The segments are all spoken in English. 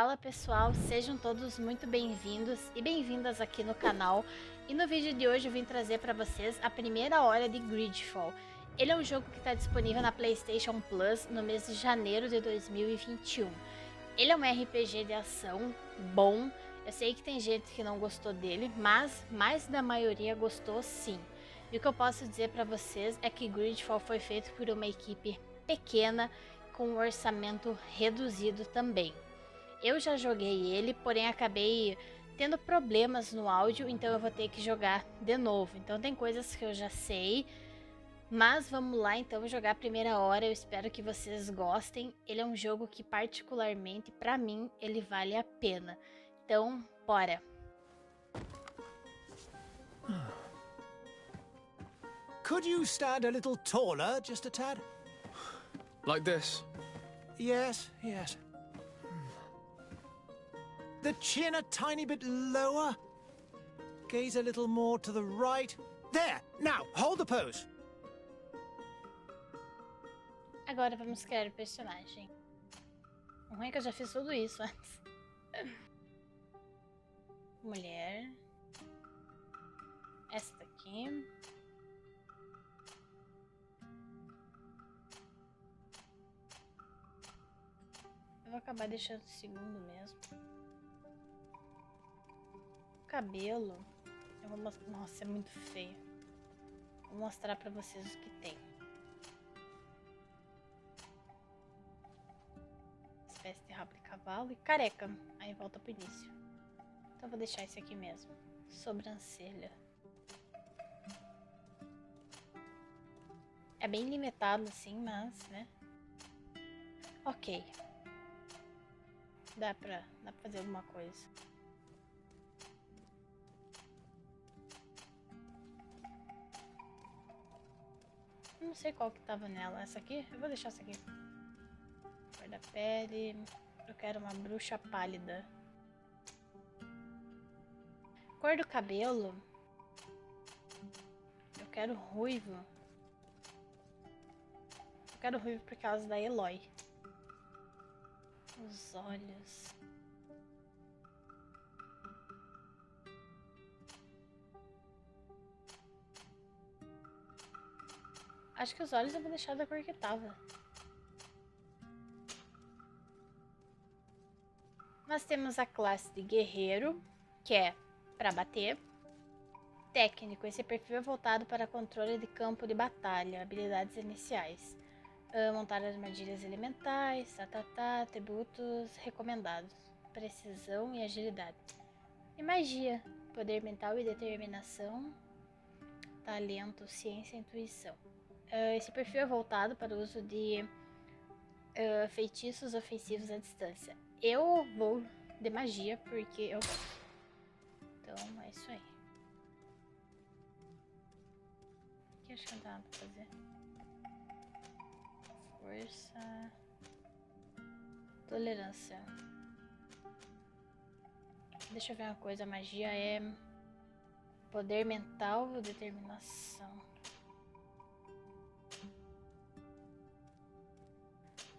Fala pessoal, sejam todos muito bem-vindos e bem-vindas aqui no canal. E no vídeo de hoje eu vim trazer para vocês a primeira hora de Greedfall. Ele é um jogo que está disponível na PlayStation Plus no mês de janeiro de 2021. Ele é um RPG de ação bom. Eu sei que tem gente que não gostou dele, mas mais da maioria gostou sim. E o que eu posso dizer para vocês é que Greedfall foi feito por uma equipe pequena com um orçamento reduzido também. Eu já joguei ele, porém acabei tendo problemas no áudio, então eu vou ter que jogar de novo. Então tem coisas que eu já sei, mas vamos lá então jogar a primeira hora. Eu espero que vocês gostem. Ele é um jogo que particularmente para mim ele vale a pena. Então, bora. Could you stand a little taller, just a tad? Like this? Yes, yes. The chin a tiny bit lower. Gaze a little more to the right. There! Now, hold the pose. Agora vamos criar o personagem. O ruim é que eu já fiz tudo isso antes. Mulher. Essa daqui. Eu vou acabar deixando o segundo mesmo. O cabelo. Eu vou mostrar. Nossa, é muito feio. Vou mostrar pra vocês o que tem. Espécie de rabo de cavalo e careca. Aí volta pro início. Então eu vou deixar esse aqui mesmo. Sobrancelha. É bem limitado assim, mas, né? Ok. Dá pra fazer alguma coisa. Não sei qual que tava nela. Essa aqui? Eu vou deixar essa aqui. Cor da pele. Eu quero uma bruxa pálida. Cor do cabelo. Eu quero ruivo. Eu quero ruivo por causa da Eloy. Os olhos. Acho que os olhos eu vou deixar da cor que tava. Nós temos a classe de guerreiro, que é para bater. Técnico, esse perfil é voltado para controle de campo de batalha, habilidades iniciais. Montar armadilhas elementais, atributos recomendados, precisão e agilidade. E magia, poder mental e determinação, talento, ciência e intuição. Esse perfil é voltado para o uso de feitiços ofensivos à distância. Eu vou de magia porque eu gosto. Então é isso aí. Aqui acho que não dá nada pra fazer. Força. Tolerância. Deixa eu ver uma coisa. A magia é poder mental ou determinação.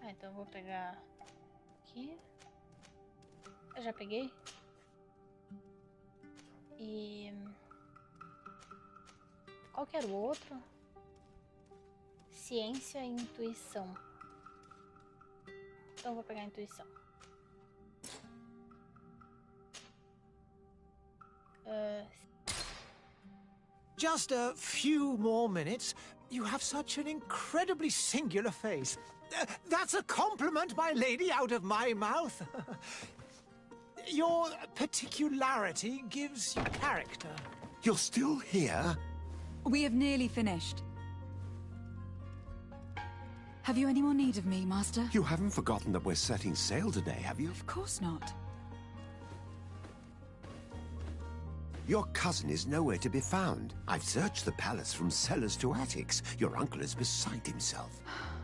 Então eu vou pegar aqui. Eu já peguei. E qual que era o outro? Ciência e intuição. Então eu vou pegar a intuição. Just a few more minutes. You have such an incredibly singular face. That's a compliment, my lady, out of my mouth. Your particularity gives you character. You're still here? We have nearly finished. Have you any more need of me, Master? You haven't forgotten that we're setting sail today, have you? Of course not. Your cousin is nowhere to be found. I've searched the palace from cellars to attics. Your uncle is beside himself.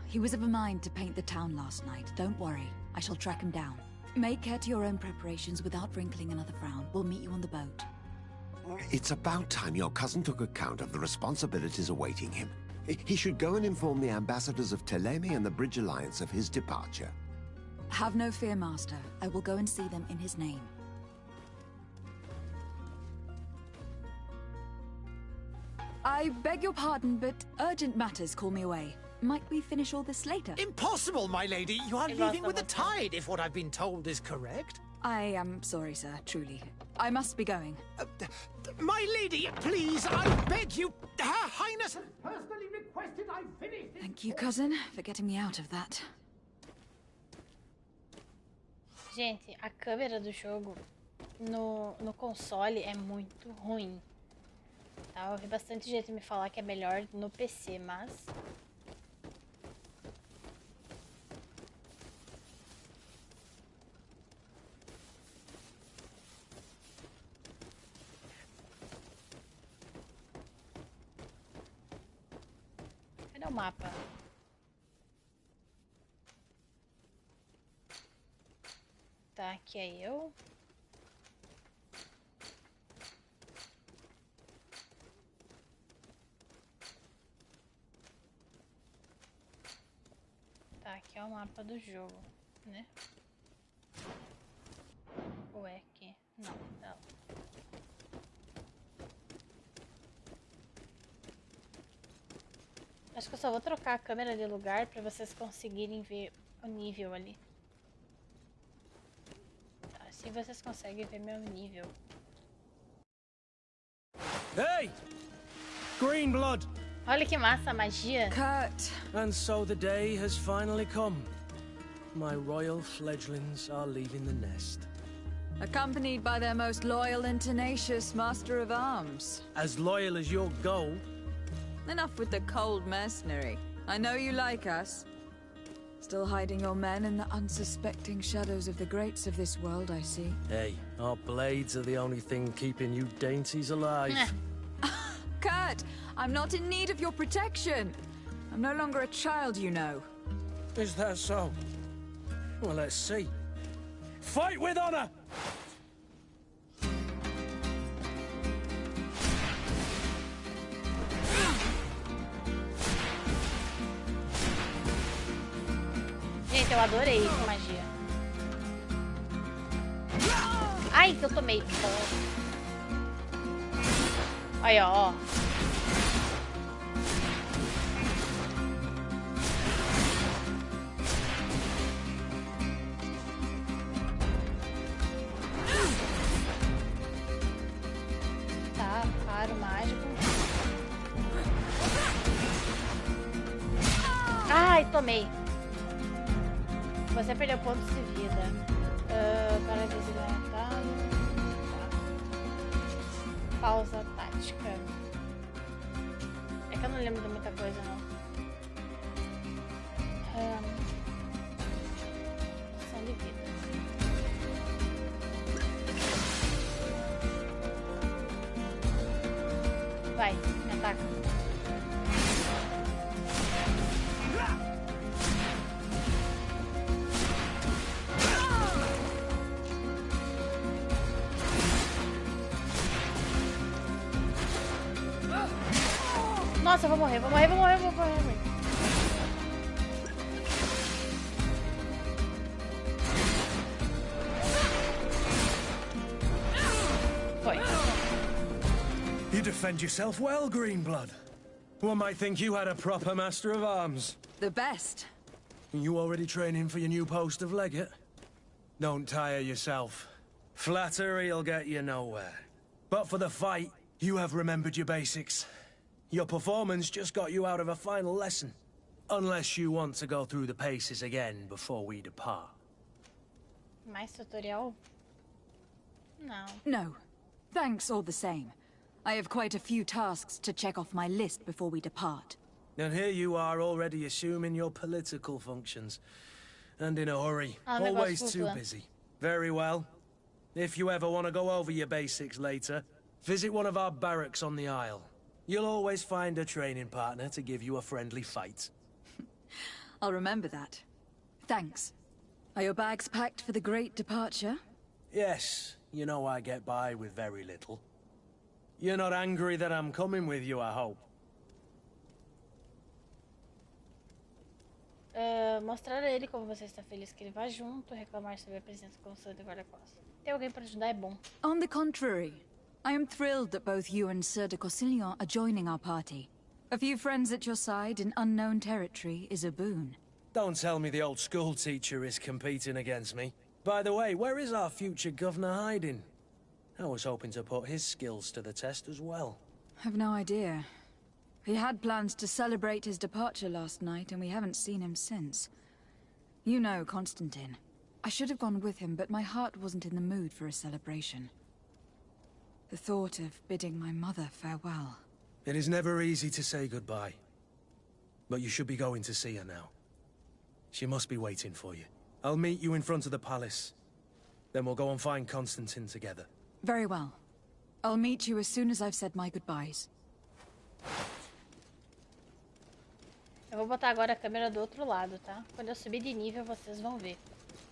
He was of a mind to paint the town last night. Don't worry. I shall track him down. Make care to your own preparations without wrinkling another frown. We'll meet you on the boat. It's about time your cousin took account of the responsibilities awaiting him. He should go and inform the ambassadors of Telemi and the Bridge Alliance of his departure. Have no fear, Master. I will go and see them in his name. I beg your pardon, but urgent matters call me away. Might we finish all this later? Impossible, my lady. You are leaving with the tide, if what I've been told is correct. I am sorry, sir, truly. I must be going. My lady, please, I beg you. Her Highness has personally requested I finish this. Thank you, cousin, for getting me out of that. Gente, a câmera do jogo no console é muito ruim. Tá? Eu ouvi bastante gente me falar que é melhor no PC, mas... Cadê o mapa? Tá, aqui é eu. Tá, aqui é o mapa do jogo, né? Ou é aqui? Não, não. Acho que eu só vou trocar a câmera de lugar pra vocês conseguirem ver o nível ali. Tá, assim vocês conseguem ver meu nível. Hey! Green blood! Olha que massa a magia! Kurt! And so the day has finally come. My royal fledglings are leaving the nest. Accompanied by their most loyal and tenacious Master of Arms. As loyal as your gold. Enough with the cold mercenary. I know you like us. Still hiding your men in the unsuspecting shadows of the greats of this world, I see. Hey, our blades are the only thing keeping you dainties alive. Kurt, I'm not in need of your protection. I'm no longer a child, you know. Is that so? Well, let's see. Fight with honor! Gente, eu adorei essa magia. Ai, que eu tomei. Olha, ó. Tá, paro mágico. Ai, tomei. Você perdeu pontos de vida. Para desidratar. Tá. Pausa tática. É que eu não lembro de muita coisa, não. Poção de vida. Vai, me ataca. Nossa, eu vou morrer, vou morrer. Foi. You defend yourself well, Greenblood. One might think you had a proper Master of Arms. The best. You already training for your new post of legate? Don't tire yourself. Flattery'll get you nowhere. But for the fight, you have remembered your basics. Your performance just got you out of a final lesson. Unless you want to go through the paces again before we depart. Mais tutorial? Não. No. Thanks all the same. I have quite a few tasks to check off my list before we depart. And here you are already assuming your political functions. And in a hurry. Always too busy. Very well. If you ever want to go over your basics later, visit one of our barracks on the Isle. You'll always find a training partner to give you a friendly fight. I'll remember that. Thanks. Are your bags packed for the great departure? Yes, you know I get by with very little. You're not angry that I'm coming with you, I hope. Mostrar a ele como você está feliz que ele vá junto, reclamar sobre a presença constante do guarda-costas. Ter alguém para ajudar é bom. On the contrary, I am thrilled that both you and Sir de Cossillon are joining our party. A few friends at your side in unknown territory is a boon. Don't tell me the old school teacher is competing against me. By the way, where is our future governor hiding? I was hoping to put his skills to the test as well. I've no idea. He had plans to celebrate his departure last night, and we haven't seen him since. You know Constantine. I should have gone with him, but my heart wasn't in the mood for a celebration. The thought of bidding my mother farewell. It is never easy to say goodbye. But you should be going to see her now. She must be waiting for you. I'll meet you in front of the palace. Then we'll go and find Constantine together. Very well. I'll meet you as soon as I've said my goodbyes. Eu vou botar agora a câmera do outro lado, tá? Quando eu subir de nível, vocês vão ver.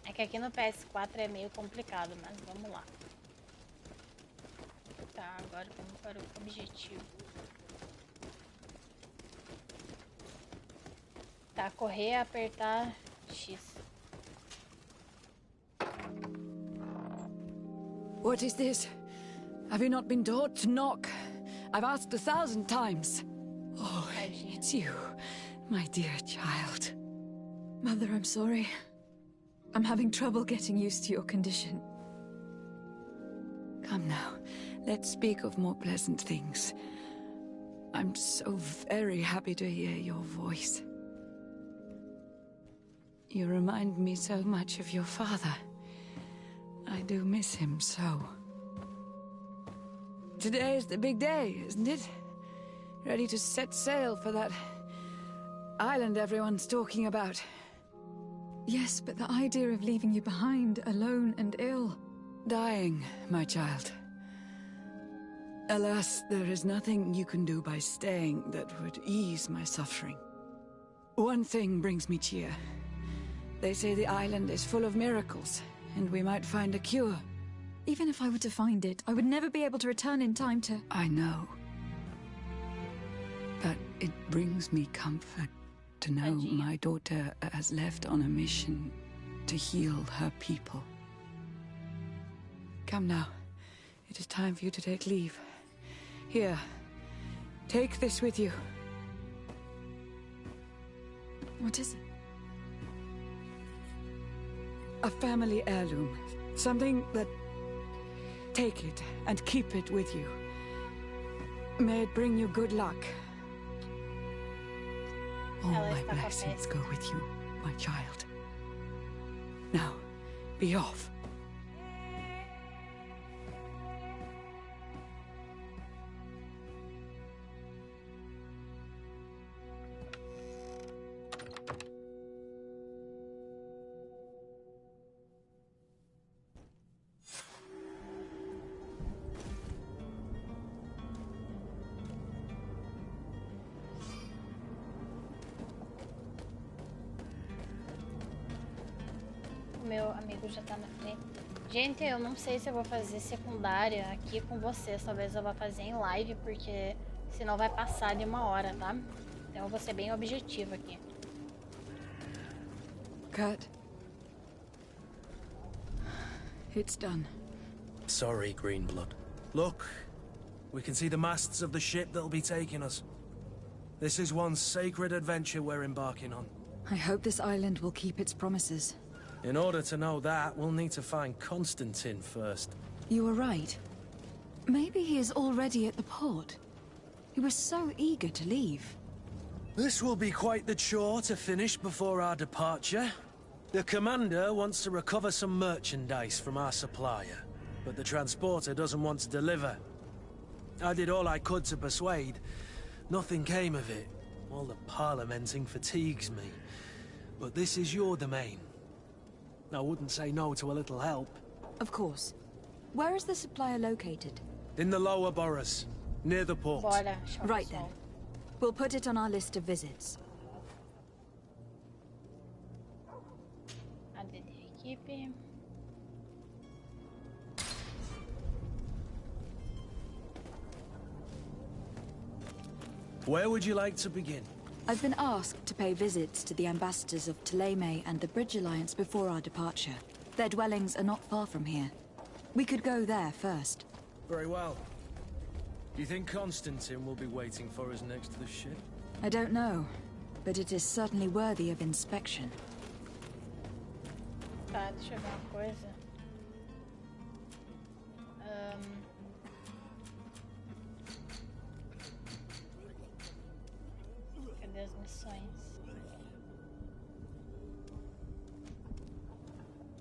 É que aqui no PS4 é meio complicado, mas vamos lá. Tá, agora vamos para o objetivo. Tá, correr, apertar X. What is this? Have you not been taught to knock? I've asked 1,000 times. Oh, it's you, my dear child. Mother, I'm sorry. I'm having trouble getting used to your condition. Come now, let's speak of more pleasant things. I'm so very happy to hear your voice. You remind me so much of your father. I do miss him so. Today is the big day, isn't it? Ready to set sail for that island everyone's talking about. Yes, but the idea of leaving you behind, alone and ill. Dying, my child. Alas, there is nothing you can do by staying that would ease my suffering. One thing brings me cheer. They say the island is full of miracles, and we might find a cure. Even if I were to find it, I would never be able to return in time to... I know. But it brings me comfort to know my daughter has left on a mission to heal her people. Come now. It is time for you to take leave. Here, take this with you. What is it? A family heirloom. Something that... Take it and keep it with you. May it bring you good luck. All my blessings go with you, my child. Now, be off. Meu amigo já tá na frente. Gente, eu não sei se eu vou fazer secundária aqui com vocês. Talvez eu vá fazer em live, porque senão vai passar de 1 hora, tá? Então eu vou ser bem objetivo aqui. Kurt. It's done. Sorry, Greenblood. Look, we can see the masts of the ship that'll be taking us. This is one sacred adventure we're embarking on. I hope this island will keep its promises. In order to know that, we'll need to find Constantine first. You were right. Maybe he is already at the port. He was so eager to leave. This will be quite the chore to finish before our departure. The commander wants to recover some merchandise from our supplier, but the transporter doesn't want to deliver. I did all I could to persuade. Nothing came of it. All the parliamenting fatigues me. But this is your domain. I wouldn't say no to a little help. Of course. Where is the supplier located? In the lower boroughs, near the port. Bora, Right then. We'll put it on our list of visits. ADD equipe. Where would you like to begin? I've been asked to pay visits to the ambassadors of Ptolemy and the Bridge Alliance before our departure. Their dwellings are not far from here. We could go there first. Very well. Do you think Constantine will be waiting for us next to the ship? I don't know, but it is certainly worthy of inspection. Tá, deixa eu ver uma coisa. Cadê as missões?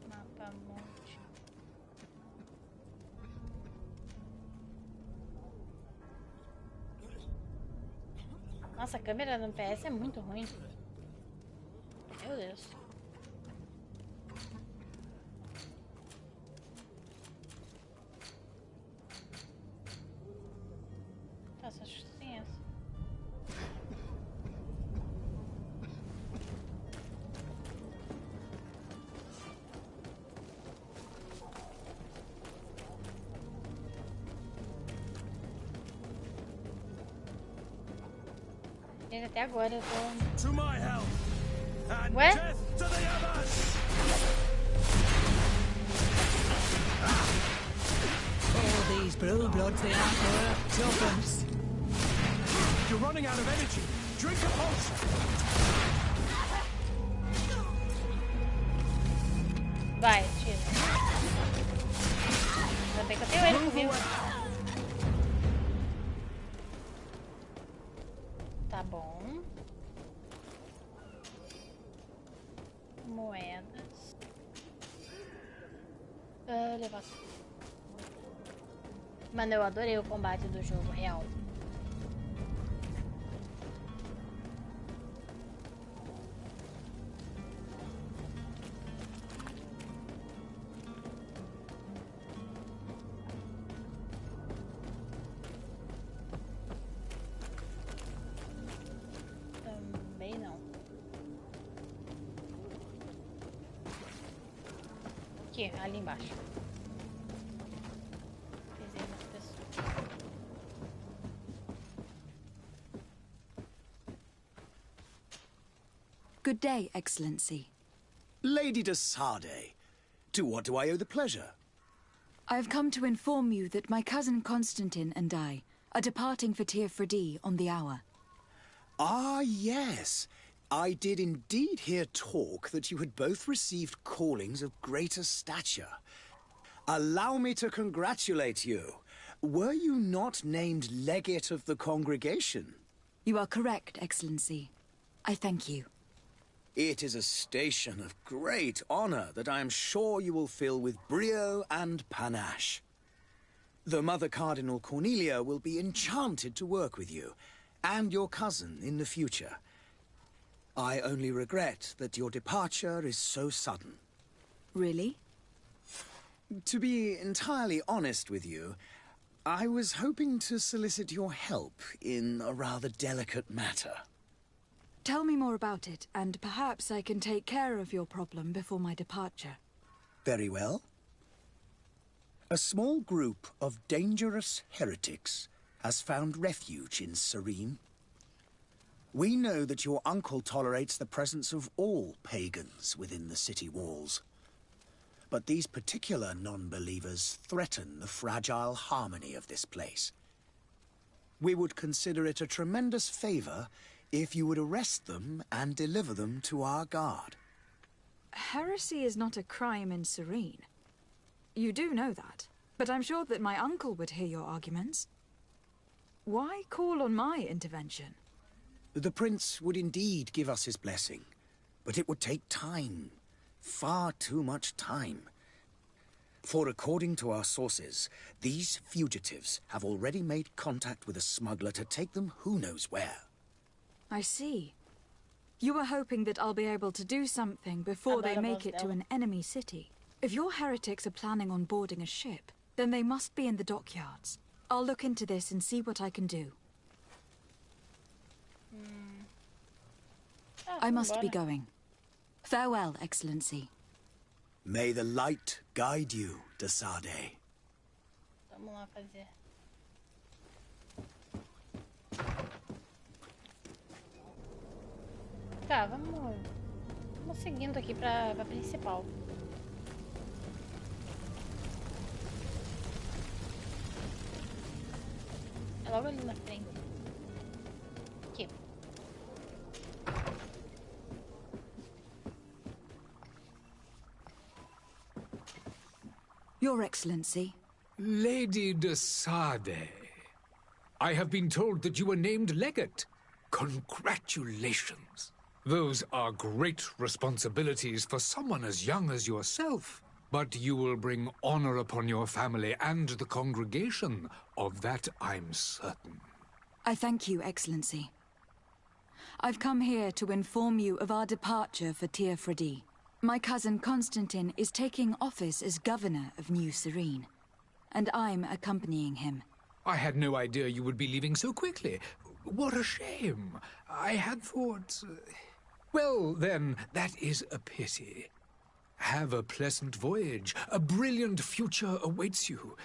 Mapa monte. Nossa, a câmera no PS é muito ruim. Meu Deus. Nossa, acho que tem essa. Gente, até agora eu tô... To my help and What? death to the others! All these blue bloods, they aren't worth tuppence. You're running out of energy. Drink a potion. Vai, tira. Ainda bem que eu tenho ele comigo. Tá bom. Moedas. Levar. Mano, eu adorei o combate do jogo, real. Também não. Aqui, ali embaixo. Dezenas de pessoas. Good day, Excellency. Lady de Sardet, to what do I owe the pleasure? I have come to inform you that my cousin Constantine and I are departing for Tir Fridiez on the hour. Ah, yes. I did indeed hear talk that you had both received callings of greater stature. Allow me to congratulate you. Were you not named legate of the congregation? You are correct, Excellency. I thank you. It is a station of great honor that I am sure you will fill with brio and panache. The Mother Cardinal Cornelia will be enchanted to work with you, and your cousin in the future. I only regret that your departure is so sudden. Really? To be entirely honest with you, I was hoping to solicit your help in a rather delicate matter. Tell me more about it, and perhaps I can take care of your problem before my departure. Very well. A small group of dangerous heretics has found refuge in Serene. We know that your uncle tolerates the presence of all pagans within the city walls. But these particular non-believers threaten the fragile harmony of this place. We would consider it a tremendous favor if you would arrest them and deliver them to our guard. Heresy is not a crime in Serene. You do know that, but I'm sure that my uncle would hear your arguments. Why call on my intervention? The prince would indeed give us his blessing, but it would take time. Far too much time. For according to our sources, these fugitives have already made contact with a smuggler to take them who knows where. I see. You were hoping that I'll be able to do something before they make it to an enemy city. If your heretics are planning on boarding a ship, then they must be in the dockyards. I'll look into this and see what I can do. I must be going. Farewell, Excellency. May the light guide you, de Sardet. Vamos lá fazer. Tá, vamos seguindo aqui pra principal. É logo ali na frente. Aqui. Your Excellency. Lady de Sade, I have been told that you were named legate. Congratulations. Those are great responsibilities for someone as young as yourself. But you will bring honor upon your family and the congregation. Of that, I'm certain. I thank you, Excellency. I've come here to inform you of our departure for Tir Fridiez. My cousin Constantine is taking office as governor of New Serene, and I'm accompanying him. I had no idea you would be leaving so quickly. What a shame. I had thought... Well, then, that is a pity. Have a pleasant voyage. A brilliant future awaits you.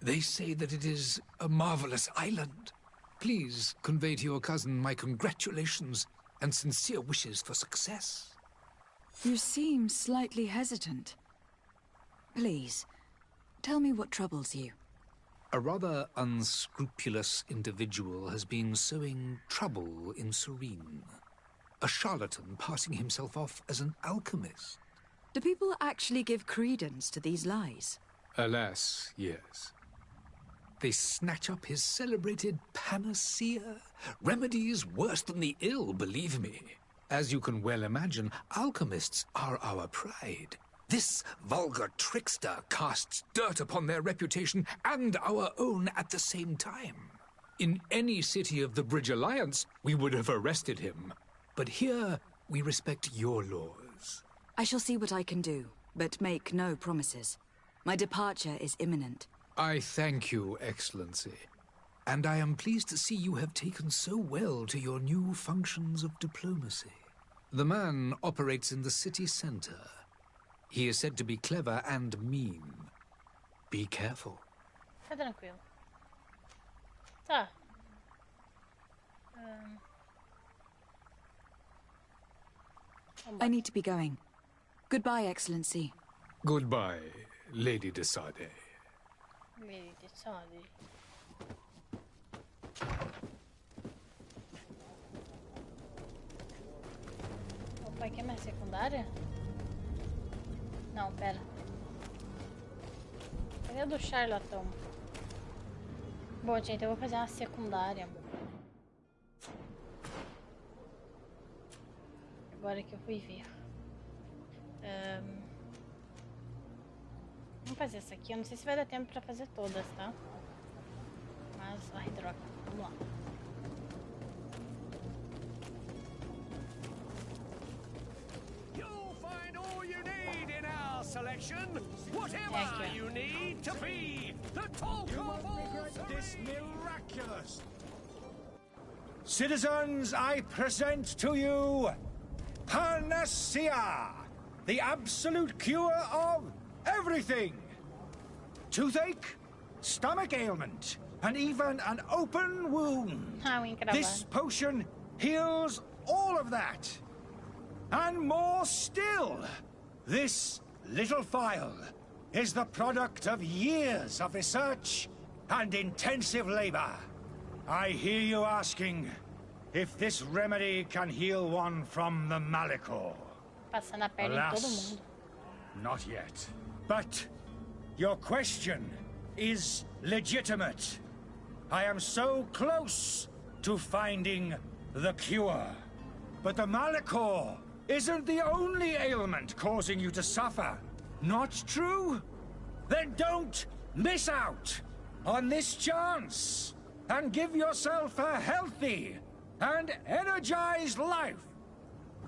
They say that it is a marvelous island. Please convey to your cousin my congratulations and sincere wishes for success. You seem slightly hesitant. Please, tell me what troubles you. A rather unscrupulous individual has been sowing trouble in Serene. A charlatan passing himself off as an alchemist. Do people actually give credence to these lies? Alas, yes. They snatch up his celebrated panacea. Remedies worse than the ill, believe me. As you can well imagine, alchemists are our pride. This vulgar trickster casts dirt upon their reputation and our own at the same time. In any city of the Bridge Alliance, we would have arrested him. But here, we respect your laws. I shall see what I can do, but make no promises. My departure is imminent. I thank you, Excellency. And I am pleased to see you have taken so well to your new functions of diplomacy. The man operates in the city center. He is said to be clever and mean. Be careful. Tá tranquilo. Tá. I need to be going. Goodbye, Excellency. Goodbye, Lady de Sade. Lady de Sade. Opa, aqui é minha secundária? Não, pera. Cadê a do charlatão? Bom, gente, eu vou fazer uma secundária. Agora que eu fui ver. Vamos fazer essa aqui. Eu não sei se vai dar tempo pra fazer todas, tá? Mas, ai, droga. Vamos lá. You'll find all you need in our selection. Whatever you need to be the talk of This miraculous. Citizens, I present to you Panacea, the absolute cure of everything. Toothache, stomach ailment, and even an open wound. This potion heals all of that. And more still, this little phial is the product of years of research and intensive labor. I hear you asking if this remedy can heal one from the Malicor. Passando a perna em todo mundo. Not yet. But your question is legitimate. I am so close to finding the cure. But the Malicor isn't the only ailment causing you to suffer. Not true? Then don't miss out on this chance and give yourself a healthy and energized life.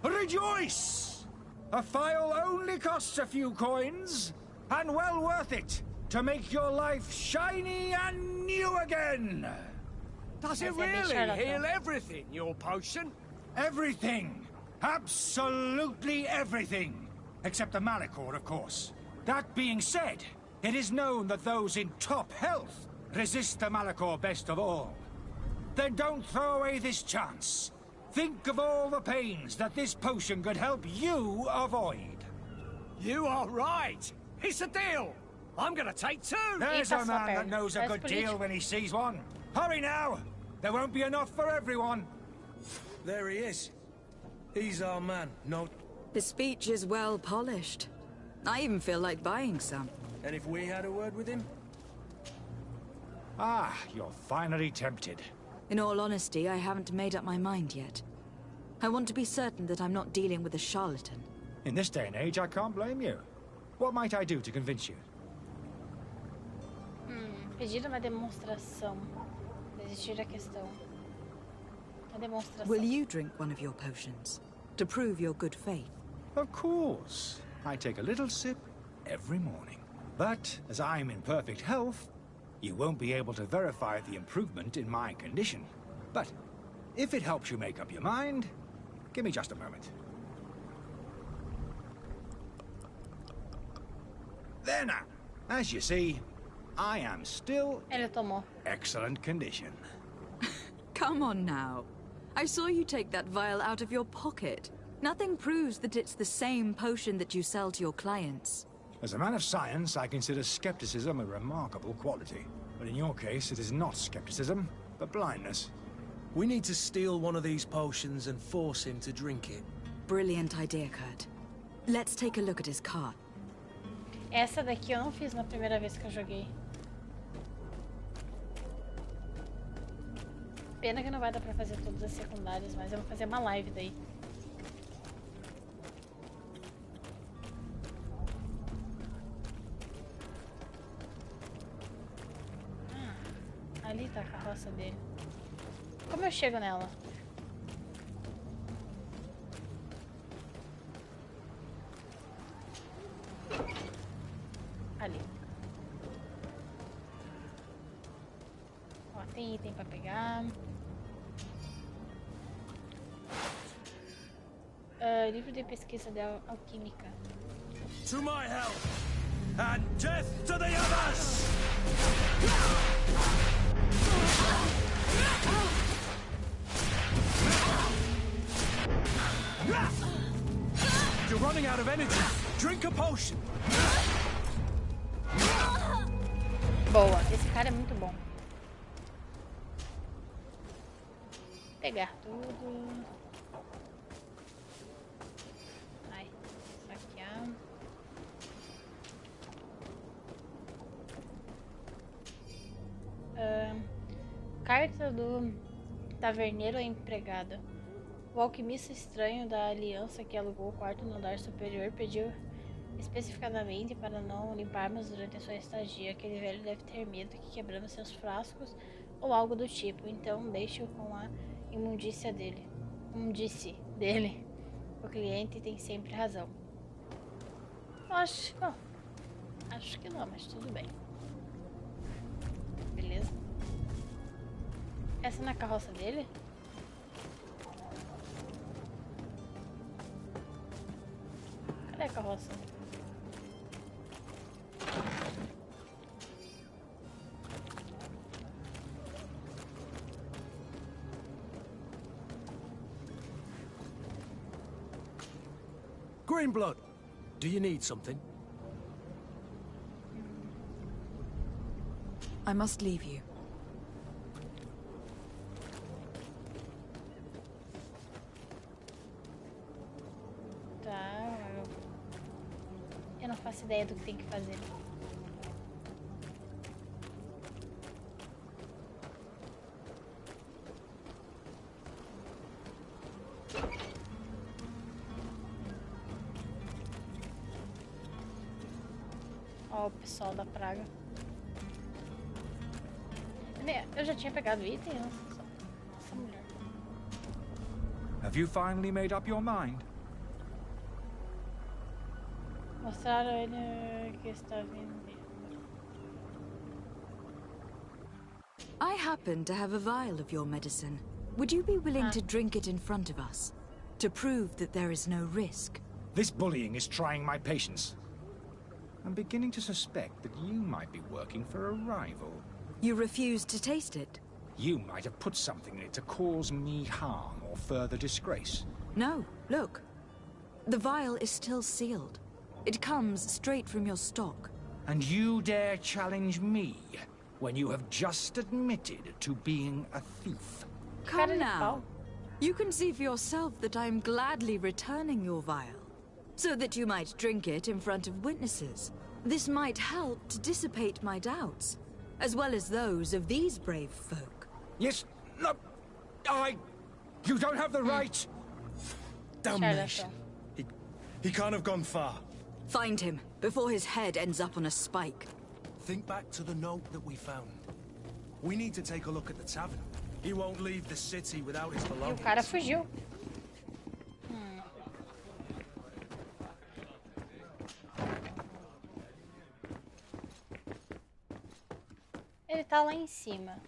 Rejoice! A phial only costs a few coins, and well worth it to make your life shiny and new again. Does it really heal everything, your potion? Everything. Absolutely everything. Except the Malicor, of course. That being said, it is known that those in top health resist the Malicor best of all. Then don't throw away this chance. Think of all the pains that this potion could help you avoid. You are right. It's a deal. I'm gonna take 2. There's a man that knows a good deal when he sees one. Hurry now. There won't be enough for everyone. There he is. He's our man. No. His speech is well polished. I even feel like buying some. And if we had a word with him? Ah, you're finally tempted. In all honesty, I haven't made up my mind yet. I want to be certain that I'm not dealing with a charlatan. In this day and age, I can't blame you. What might I do to convince you? Pedir uma demonstração. Desistir da questão. A demonstração. Will you drink one of your potions to prove your good faith? Of course. I take a little sip every morning. But as I'm in perfect health, you won't be able to verify the improvement in my condition. But if it helps you make up your mind, give me just a moment. There now. As you see, I am still Ele tomou. excellent condition. Come on now. I saw you take that vial out of your pocket. Nothing proves that it's the same potion that you sell to your clients. As a man of science, I consider skepticism a remarkable quality. But in your case, it is not skepticism, but blindness. We need to steal one of these potions and force him to drink it. Brilliant idea, Kurt. Let's take a look at his card. Essa daqui eu não fiz na primeira vez que eu joguei. Pena que não vai dar pra fazer todas as secundárias, mas eu vou fazer uma live daí. Ali tá a carroça dele. Como eu chego nela? Ali. Ó, tem item pra pegar. Livro de pesquisa de alquímica. To my help, and death to the others! You're running out of energy. Drink a potion. Boa, esse cara é muito bom. Pegar tudo. Ai, saquear. Carta do taverneiro à empregada. O alquimista estranho da aliança que alugou o quarto no andar superior pediu especificadamente para não limparmos durante a sua estadia. Aquele velho deve ter medo que quebramos seus frascos ou algo do tipo, então deixe-o com a imundície dele. O cliente tem sempre razão. Acho que não, mas tudo bem. Beleza. Essa não é a carroça dele? Cadê a carroça? Greenblood, do you need something? I must leave you. Tá. Eu não faço ideia do que tem que fazer. Ó, o pessoal da praga. Eu já tinha pegado item, essa mulher. Have you finally made up your mind? Mostrar a ele que está vendendo. I happen to have a vial of your medicine. Would you be willing to drink it in front of us? To prove that there is no risk? This bullying is trying my patience. I'm beginning to suspect that you might be working for a rival. You refuse to taste it? You might have put something in it to cause me harm or further disgrace. No, look. The vial is still sealed. It comes straight from your stock. And you dare challenge me when you have just admitted to being a thief? Come now. You can see for yourself that I am gladly returning your vial, so that you might drink it in front of witnesses. This might help to dissipate my doubts, as well as those of these brave folk. Yes, no, you don't have the right. Damnation. He can't have gone far. Find him, before his head ends up on a spike. Think back to the note that we found. We need to take a look at the tavern. He won't leave the city without his belongings. E o cara fugiu. Ele tá lá em cima.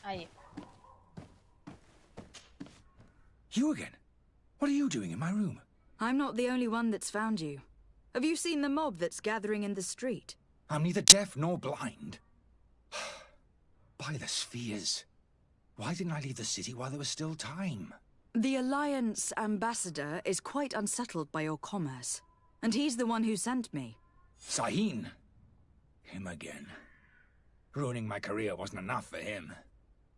Aí. You again? What are you doing in my room? I'm not the only one that's found you. Have you seen the mob that's gathering in the street? I'm neither deaf nor blind. By the spheres. Why didn't I leave the city while there was still time? The Alliance ambassador is quite unsettled by your commerce, and he's the one who sent me. Sahin. Him again. Ruining my career wasn't enough for him.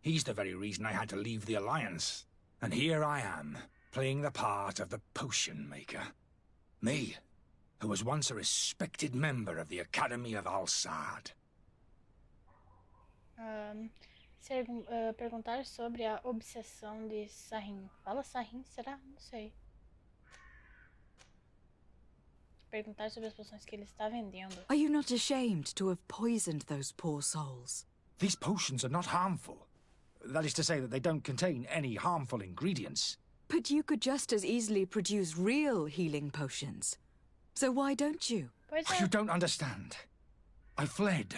He's the very reason I had to leave the Alliance. And here I am, playing the part of the potion maker. Me, who was once a respected member of the Academy of Al-Sad. Perguntar sobre a obsessão de Sahin. Fala Sahin, será? Não sei. Perguntar sobre as poções que ele está vendendo. Are you not ashamed to have poisoned those poor souls? These potions are not harmful. That is to say that they don't contain any harmful ingredients. But you could just as easily produce real healing potions. So why don't you? You don't understand. I fled,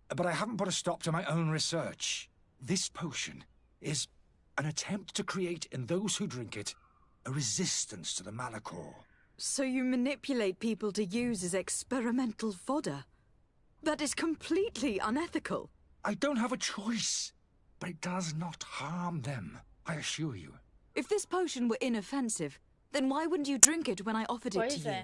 but I haven't put a stop to my own research. This potion is an attempt to create in those who drink it a resistance to the Malachor. So you manipulate people to use as experimental fodder? That is completely unethical. I don't have a choice, but it does not harm them, I assure you. If this potion were inoffensive, then why wouldn't you drink it when I offered it to you?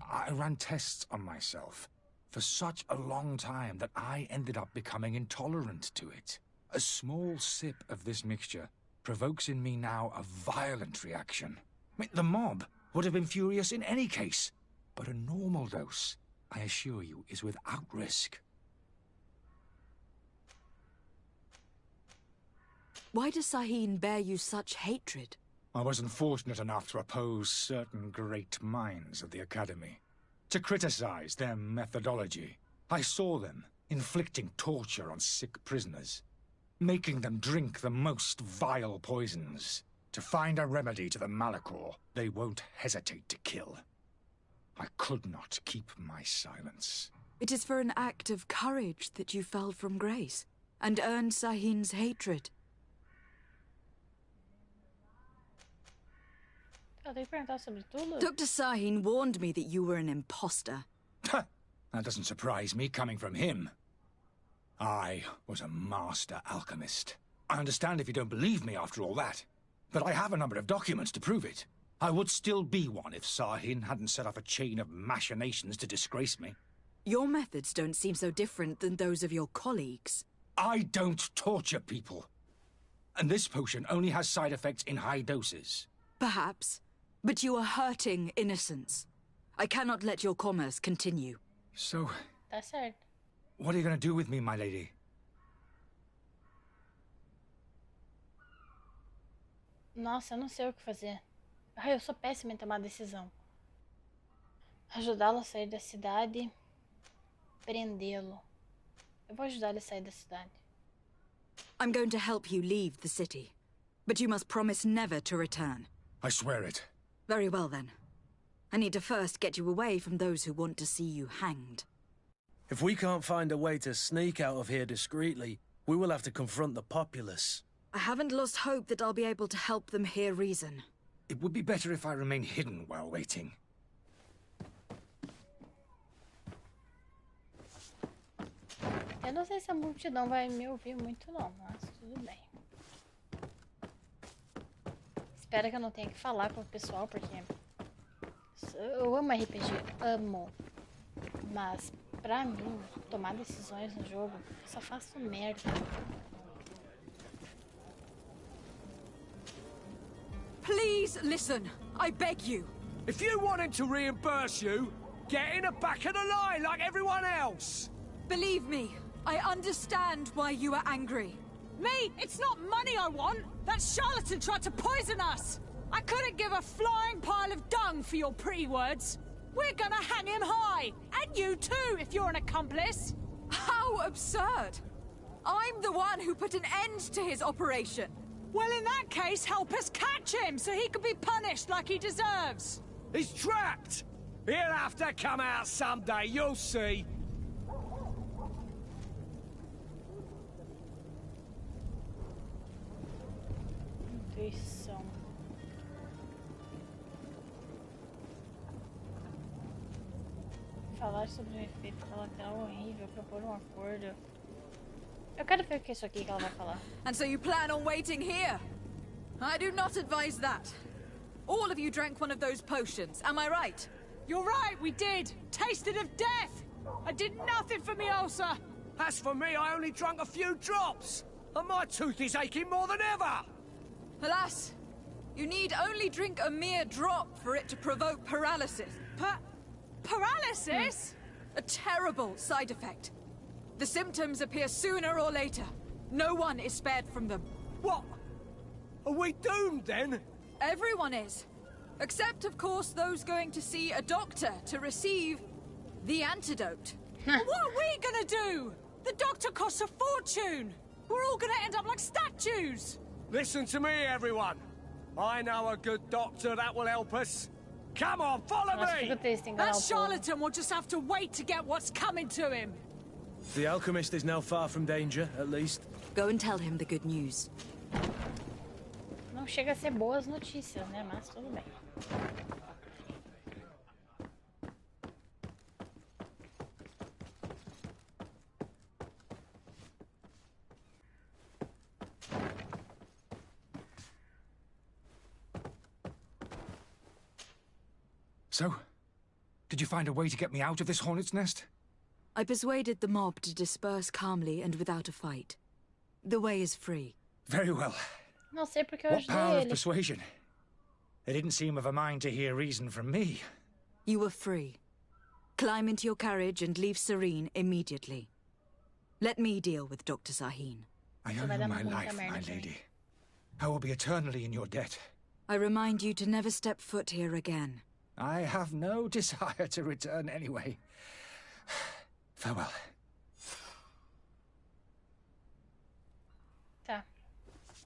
I ran tests on myself for such a long time that I ended up becoming intolerant to it. A small sip of this mixture provokes in me now a violent reaction. I mean, the mob would have been furious in any case, but a normal dose, I assure you, is without risk. Why does Sahin bear you such hatred? I wasn't fortunate enough to oppose certain great minds of the Academy, to criticize their methodology. I saw them inflicting torture on sick prisoners, making them drink the most vile poisons. To find a remedy to the Malachor, they won't hesitate to kill. I could not keep my silence. It is for an act of courage that you fell from grace, and earned Sahin's hatred. Dr. Sahin warned me that you were an imposter. That doesn't surprise me, coming from him. I was a master alchemist. I understand if you don't believe me after all that, but I have a number of documents to prove it. I would still be one if Sahin hadn't set up a chain of machinations to disgrace me. Your methods don't seem so different than those of your colleagues. I don't torture people. And this potion only has side effects in high doses. Perhaps. But you are hurting innocents. I cannot let your commerce continue. So, That's it. What are you going to do with me, my lady? Nossa, eu não sei o que fazer. Ai, eu sou péssima em tomar decisão. Ajudá-lo a sair da cidade. Prendê-lo. Eu vou ajudar ele a sair da cidade. I'm going to help you leave the city. But you must promise never to return. I swear it. Very well, then. I need to first get you away from those who want to see you hanged. If we can't find a way to sneak out of here discreetly, we will have to confront the populace. I haven't lost hope that I'll be able to help them hear reason. It would be better if I remain hidden while waiting. Eu não sei se a multidão vai me ouvir muito não, mas tudo bem. Espero que eu não tenha que falar com o pessoal, porque eu amo RPG, amo. Mas pra mim, tomar decisões no jogo, eu só faço merda. Please listen, I beg you. If you want him to reimburse you, get in the back of the line like everyone else. Believe me, I understand why you are angry. Me? It's not money I want. That charlatan tried to poison us. I couldn't give a flying pile of dung for your pretty words. We're gonna hang him high. And you too, if you're an accomplice. How absurd! I'm the one who put an end to his operation. Well, in that case, help us catch him so he can be punished like he deserves. He's trapped. He'll have to come out someday, you'll see. Intuição. Falar sobre um efeito colateral horrível, propor um acordo. Eu quero ver o que é isso aqui que ela vai falar. And so you plan on waiting here? I do not advise that. All of you drank one of those potions, am I right? You're right, we did. Tasted of death. I did nothing for me ulcer. As for me, I only drunk a few drops. And my tooth is aching more than ever. Alas, you need only drink a mere drop for it to provoke paralysis. Paralysis? A terrible side effect. The symptoms appear sooner or later. No one is spared from them. What? Are we doomed then? Everyone is. Except, of course, those going to see a doctor to receive the antidote. What are we gonna do? The doctor costs a fortune. We're all gonna end up like statues. Listen to me, everyone. I know a good doctor that will help us. Come on, follow me! That charlatan will just have to wait to get what's coming to him. The alchemist is now far from danger, at least. Go and tell him the good news. Não chega a ser boas notícias, né? Mas tudo bem. So, did you find a way to get me out of this hornet's nest? I persuaded the mob to disperse calmly and without a fight. The way is free. Very well. Não sei porque eu What power ajudei of ele. persuasion? They didn't seem of a mind to hear reason from me. You were free. Climb into your carriage and leave Serene immediately. Let me deal with Dr. Sahin. I owe you my life, my lady. I will be eternally in your debt. I remind you to never step foot here again. I have no desire to return anyway. Farewell. Tá.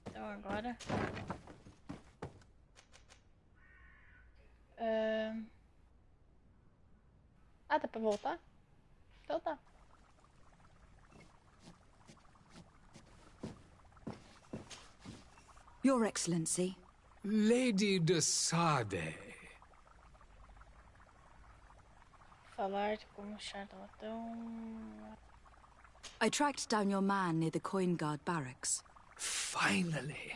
Então agora... Ah, dá pra voltar? Então tá. Your Excellency. Lady de Sade. Falar como charlatão... I tracked down your man near the Coin Guard barracks. Finally.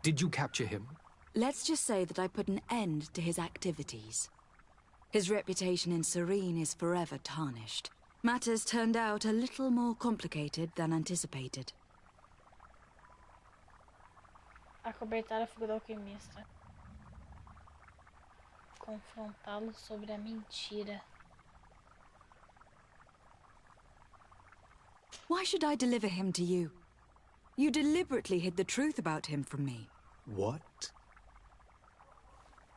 Did you capture him? Let's just say that I put an end to his activities. His reputation in Serene is forever tarnished. Matters turned out a little more complicated than anticipated. Acobertar a fuga do alquimista. Confrontá-lo sobre a mentira. Why should I deliver him to you? You deliberately hid the truth about him from me. What?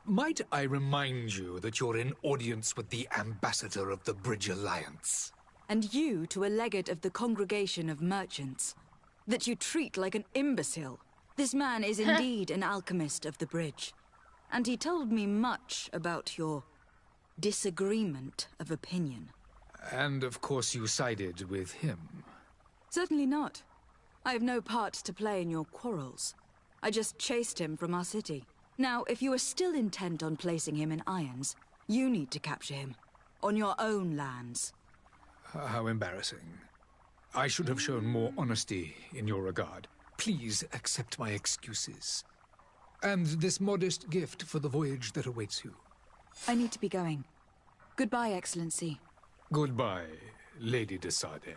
Might I remind you that you're in audience with the ambassador of the Bridge Alliance? And you to a legate of the Congregation of Merchants. That you treat like an imbecile. This man is indeed an alchemist of the bridge. And he told me much about your disagreement of opinion. And of course you sided with him. Certainly not. I have no part to play in your quarrels. I just chased him from our city. Now, if you are still intent on placing him in irons, you need to capture him. On your own lands. How embarrassing. I should have shown more honesty in your regard. Please accept my excuses. And this modest gift for the voyage that awaits you. I need to be going. Goodbye, Excellency. Goodbye, Lady de Sade.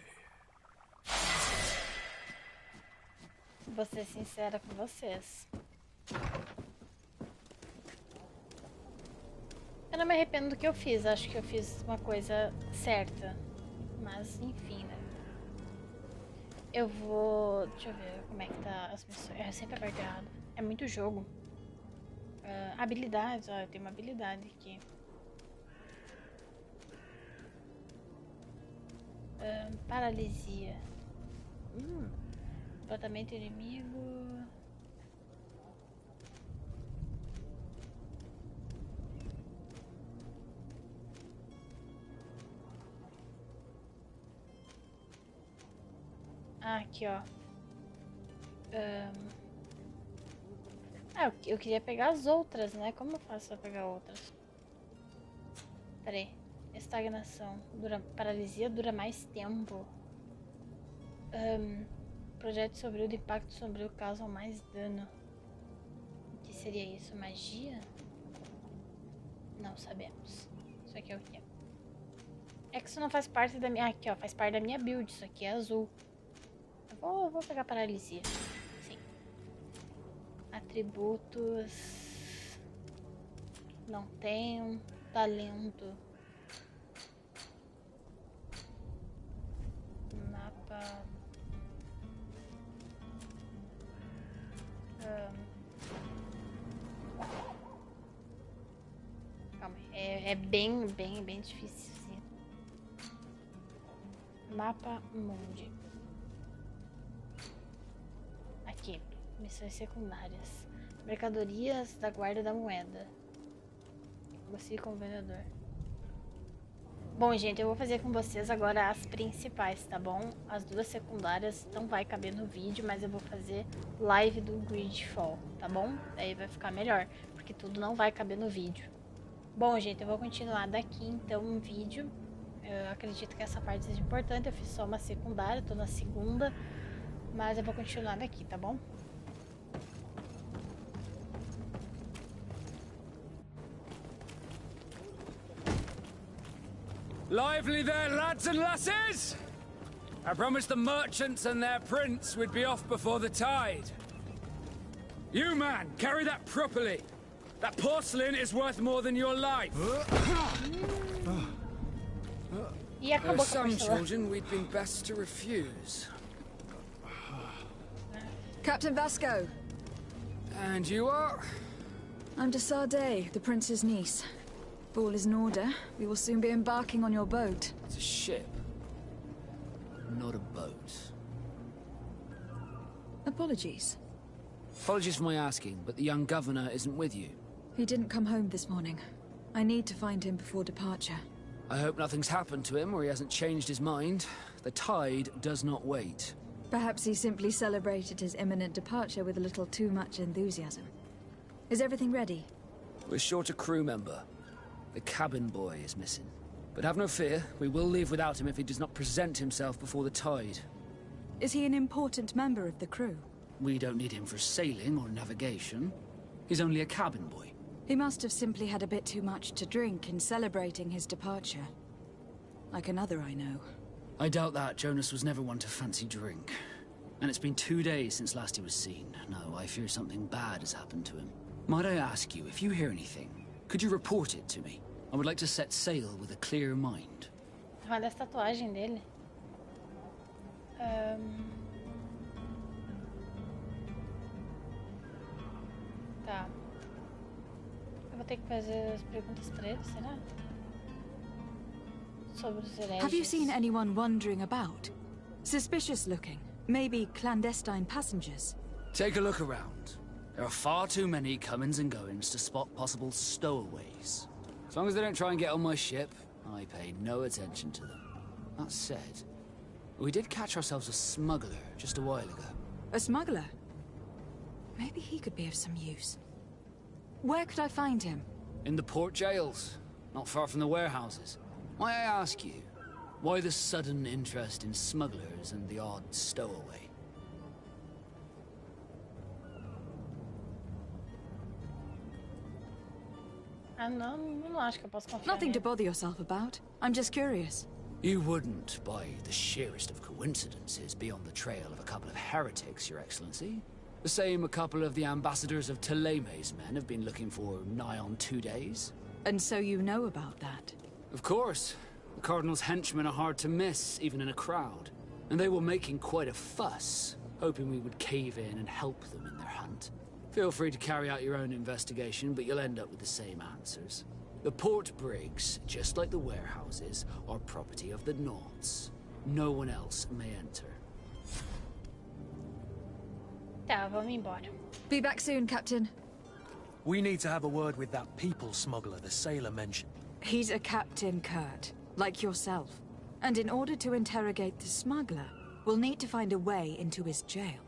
Vou ser sincera com vocês. Eu não me arrependo do que eu fiz. Acho que eu fiz uma coisa certa. Mas, enfim, né? Eu vou... Deixa eu ver como é que tá as missões. Eu sempre aperto errado. É muito jogo. Habilidades. Ó, eu tenho uma habilidade aqui. Paralisia. Tratamento inimigo. Aqui, ó. Eu queria pegar as outras, né? Como eu faço pra pegar outras? Pera aí. Estagnação. Paralisia dura mais tempo. Projeto sombrio de impacto sombrio causam mais dano. O que seria isso? Magia? Não sabemos. Isso aqui é o que? É que isso não faz parte da minha... Aqui, ó. Faz parte da minha build. Isso aqui é azul. Eu vou pegar paralisia. Sim. Atributos. Não tenho. Talento. Mapa. Calma aí. É bem difícil. Sim. Mapa mundi. Aqui. Missões secundárias. Mercadorias da guarda da moeda. Você com o vendedor. Bom, gente, eu vou fazer com vocês agora as principais, tá bom? As duas secundárias não vai caber no vídeo, mas eu vou fazer live do Greedfall, tá bom? Aí vai ficar melhor, porque tudo não vai caber no vídeo. Bom, gente, eu vou continuar daqui, então, um vídeo. Eu acredito que essa parte seja importante, eu fiz só uma secundária, tô na segunda, mas eu vou continuar daqui, tá bom? Lively there, lads and lasses! I promised the merchants and their prince we'd be off before the tide. You, man, carry that properly. That porcelain is worth more than your life. There are some children we'd been best to refuse. Captain Vasco. And you are? I'm de Sade, the prince's niece. If all is in order, we will soon be embarking on your boat. It's a ship, not a boat. Apologies. Apologies for my asking, but the young governor isn't with you. He didn't come home this morning. I need to find him before departure. I hope nothing's happened to him or he hasn't changed his mind. The tide does not wait. Perhaps he simply celebrated his imminent departure with a little too much enthusiasm. Is everything ready? We're short a crew member. The cabin boy is missing. But have no fear, we will leave without him if he does not present himself before the tide. Is he an important member of the crew? We don't need him for sailing or navigation. He's only a cabin boy. He must have simply had a bit too much to drink in celebrating his departure. Like another I know. I doubt that. Jonas was never one to fancy drink. And it's been 2 days since last he was seen. No, I fear something bad has happened to him. Might I ask you, if you hear anything, could you report it to me? I would like to set sail with a clear mind. Olha essa tatuagem dele. Tá. Eu vou ter que fazer as perguntas pra ele, será? Sobre os hereges. Have you seen anyone wandering about? Suspicious looking. Maybe clandestine passengers. Take a look around. There are far too many comings and goings to spot possible stowaways. As long as they don't try and get on my ship, I pay no attention to them. That said, we did catch ourselves a smuggler just a while ago. A smuggler? Maybe he could be of some use. Where could I find him? In the port jails, not far from the warehouses. Might I ask you, Why the sudden interest in smugglers and the odd stowaway? Não acho que eu posso confiar. Nothing to bother yourself about. I'm just curious. You wouldn't, by the sheerest of coincidences, be on the trail of a couple of heretics, Your Excellency? The same a couple of the ambassadors of Ptolemy's men have been looking for nigh on 2 days. And so you know about that? Of course. The Cardinal's henchmen are hard to miss, even in a crowd. And they were making quite a fuss, hoping we would cave in and help them in their hunt. Feel free to carry out your own investigation, but you'll end up with the same answers. The port brigs, just like the warehouses, are property of the Naughts. No one else may enter. Tá, vamos embora. Be back soon, Captain. We need to have a word with that people smuggler the sailor mentioned. He's a Captain Kurt, like yourself. And in order to interrogate the smuggler, we'll need to find a way into his jail.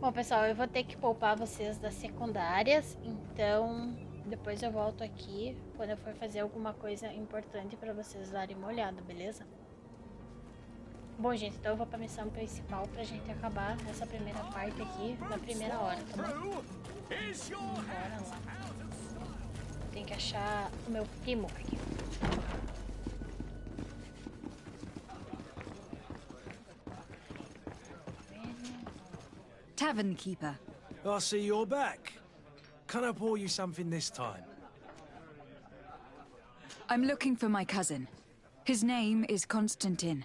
Bom, pessoal, eu vou ter que poupar vocês das secundárias, então depois eu volto aqui quando eu for fazer alguma coisa importante para vocês darem uma olhada, beleza? Bom, gente, então eu vou pra missão principal pra gente acabar essa primeira parte aqui na primeira hora, tá bom? Bora lá. Tem que achar o meu primo aqui. Tavern keeper. I see you're back. Can I pour you something this time? I'm looking for my cousin. His name is Constantine.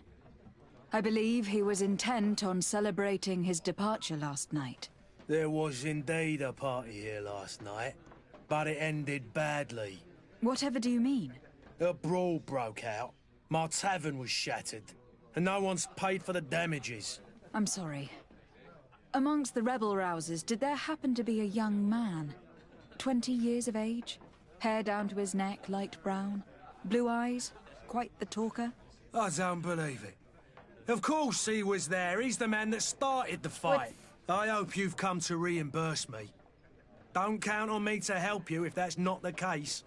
I believe he was intent on celebrating his departure last night. There was indeed a party here last night, but it ended badly. Whatever do you mean? A brawl broke out. My tavern was shattered, and no one's paid for the damages. I'm sorry. Amongst the rebel rousers, did there happen to be a young man? 20 years of age? Hair down to his neck, light brown? Blue eyes? Quite the talker? I don't believe it. Of course he was there. He's the man that started the fight. I hope you've come to reimburse me. Don't count on me to help you if that's not the case.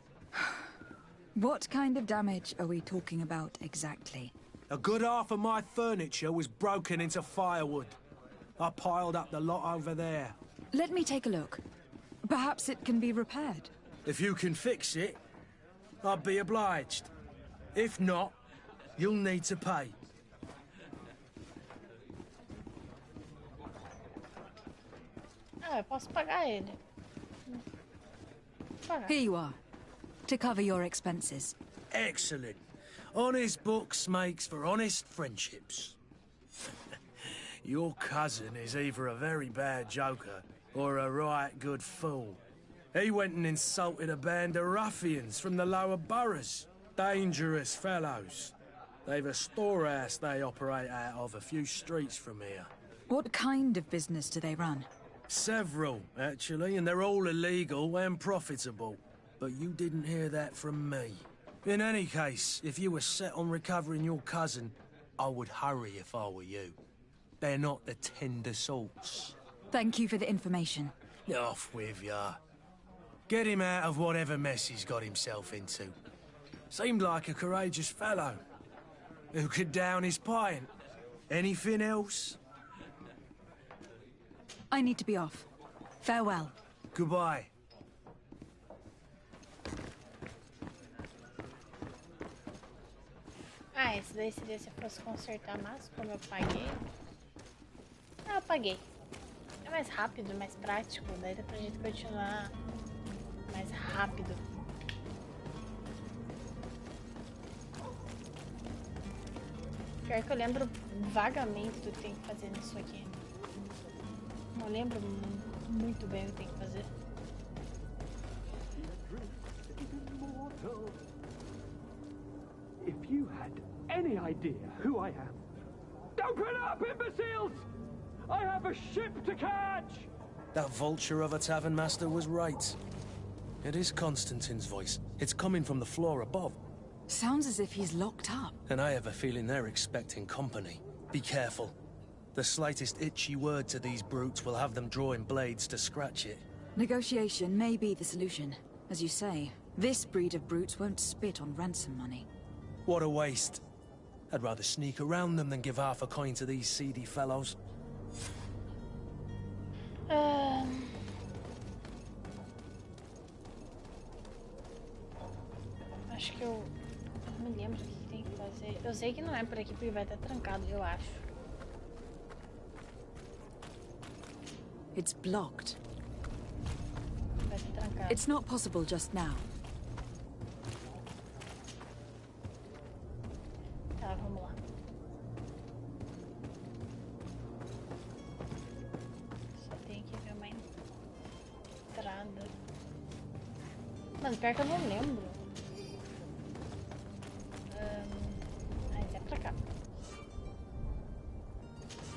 What kind of damage are we talking about exactly? A good half of my furniture was broken into firewood. I piled up the lot over there. Let me take a look. Perhaps it can be repaired. If you can fix it, I'd be obliged. If not, you'll need to pay. Ah, eu posso pagar ele. Pagar. Here you are, to cover your expenses. Excellent. Honest books makes for honest friendships. Your cousin is either a very bad joker or a right good fool. He went and insulted a band of ruffians from the lower boroughs. Dangerous fellows. They've a storehouse they operate out of a few streets from here. What kind of business do they run? Several, actually, and they're all illegal and profitable. But you didn't hear that from me. In any case, if you were set on recovering your cousin, I would hurry if I were you. They're not the tender sorts. Thank you for the information. Off with ya. Get him out of whatever mess he's got himself into. Seemed like a courageous fellow. Who could down his pint. Anything else? I need to be off. Farewell. Goodbye. Ah, esse daí seria se eu fosse consertar, mas como eu paguei... Ah, eu paguei. É mais rápido, mais prático, daí dá pra gente continuar mais rápido. Pior que eu lembro vagamente do que tem que fazer nisso aqui. Não lembro muito bem o que tem que fazer. If you had any idea who I am, open up, imbeciles! I have a ship to catch! That vulture of a tavern master was right. It is Constantine's voice. It's coming from the floor above. Sounds as if he's locked up. And I have a feeling they're expecting company. Be careful. The slightest itchy word to these brutes will have them drawing blades to scratch it. Negotiation may be the solution. As you say, this breed of brutes won't spit on ransom money. What a waste. I'd rather sneak around them than give half a coin to these seedy fellows. Acho que eu não me lembro o que tem que fazer. Eu sei que não é por aqui porque vai estar trancado, eu acho. It's blocked. Vai estar trancado. It's not possible just now. Tá, vamos lá. Só tem que ver uma entrada. Mano, pior que eu não lembro. Mas é pra cá.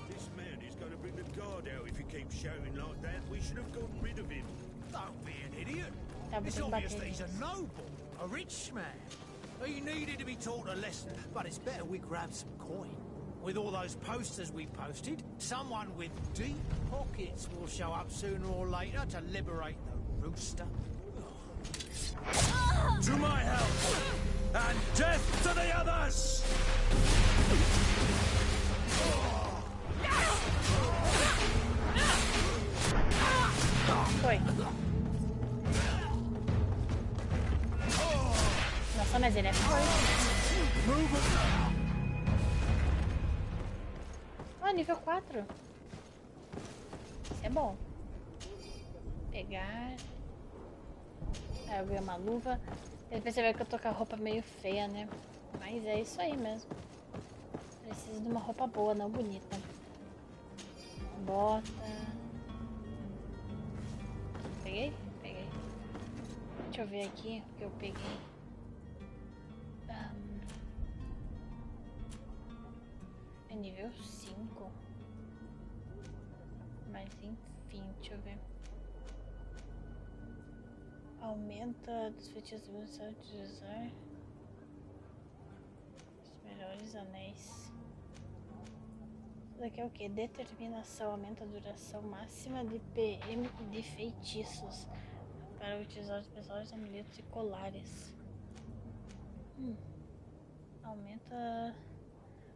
This man is going to bring the guard out if he keeps shouting like that. We should have gotten rid of him. Don't be an idiot. Tá, It's vou obvious bater that he's a neles. noble, a rich man. He needed to be taught a lesson, but it's better we grab some coin. With all those posters we posted, someone with deep pockets will show up sooner or later to liberate the rooster. To my help! And death to the others! Foi. Nossa, mas ele é forte. Ah, nível 4. Isso é bom. Pegar. Aí eu ganhei uma luva. Eles perceberam que eu tô com a roupa meio feia, né? Mas é isso aí mesmo. Preciso de uma roupa boa, não bonita. Bota. Peguei? Peguei. Deixa eu ver aqui o que eu peguei. É nível 5. Mas enfim, deixa eu ver. Aumenta dos feitiços de você utilizar os melhores anéis. Isso daqui é o que? Determinação. Aumenta a duração máxima de PM de feitiços para utilizar os pessoais, amuletos e colares.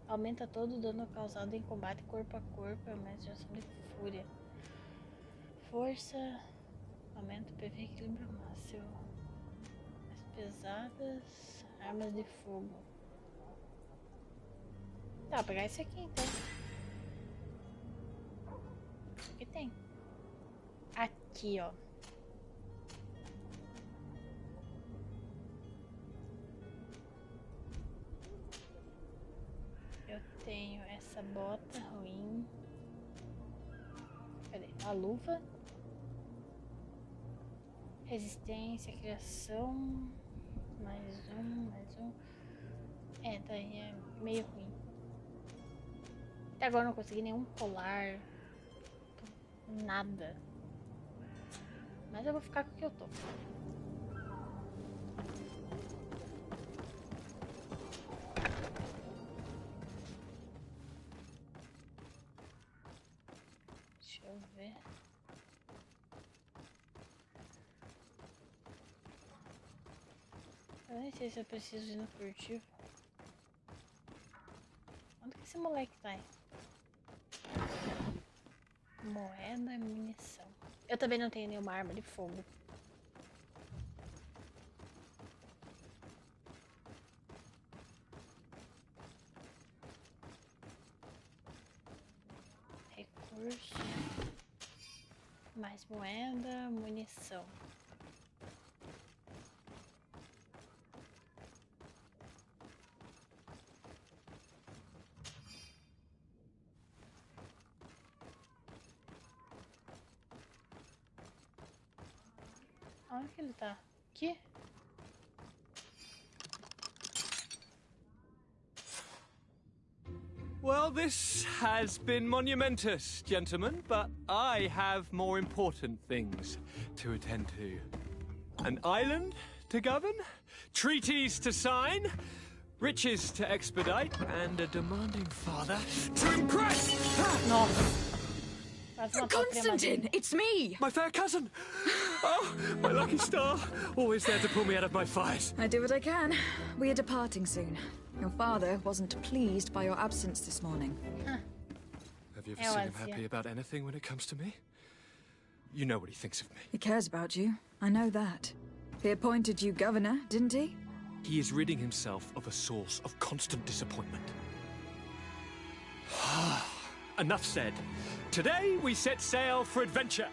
Aumenta todo o dano causado em combate corpo a corpo. Aumenta a geração de fúria. Força. Aumenta o PV equilíbrio máximo. Mais pesadas. Armas de fogo. Tá, vou pegar esse aqui então. O que tem? Aqui, ó. Eu tenho essa bota ruim. Cadê? A luva. Resistência, criação. Mais um. É, daí é meio ruim. Até agora eu não consegui nenhum colar. Nada. Mas eu vou ficar com o que eu tô. Deixa eu ver. Eu nem sei se eu preciso ir no furtivo. Onde que esse moleque tá aí? Moeda e munição. Eu também não tenho nenhuma arma de fogo. Recurso. Mais moeda, munição. Onde que ele tá? Aqui? Well, this has been monumentous, gentlemen, but I have more important things to attend to. An island to govern, treaties to sign, riches to expedite, and a demanding father to impress! Constantine, it's me! My fair cousin! Oh, my lucky star! Always there to pull me out of my fires. I do what I can. We are departing soon. Your father wasn't pleased by your absence this morning. Have you ever seen him happy about anything when it comes to me? You know what he thinks of me. He cares about you. I know that. He appointed you governor, didn't he? He is ridding himself of a source of constant disappointment. Enough said. Today we set sail for adventure.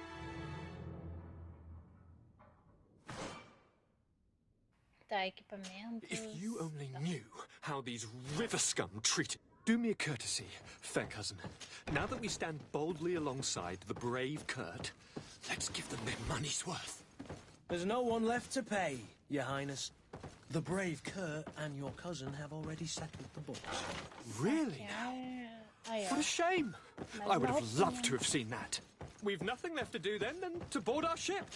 If you only knew how these river scum treated. Do me a courtesy, fair cousin. Now that we stand boldly alongside the brave Kurt, let's give them their money's worth. There's no one left to pay, Your Highness. The brave Kurt and your cousin have already settled the books. Really now? What a shame. I would have loved to have seen that. We've nothing left to do then than to board our ship.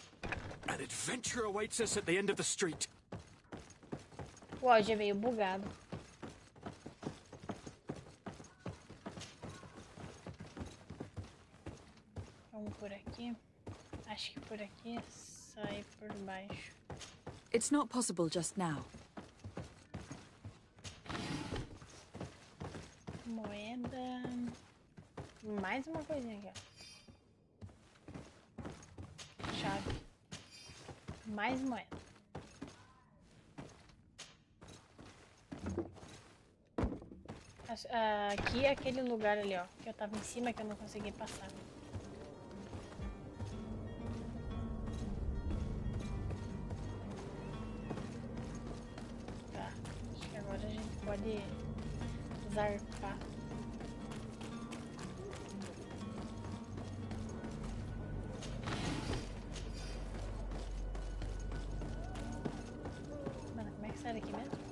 An adventure awaits us at the end of the street. O áudio é meio bugado. Vamos por aqui. Acho que por aqui sai por baixo. It's not possible just now. Moeda. Mais uma coisinha aqui, ó. Chave. Mais moeda. Aqui é aquele lugar ali, ó. Que eu tava em cima que eu não consegui passar. Tá. Acho que agora a gente pode zarpar. Mano, como é que sai daqui mesmo?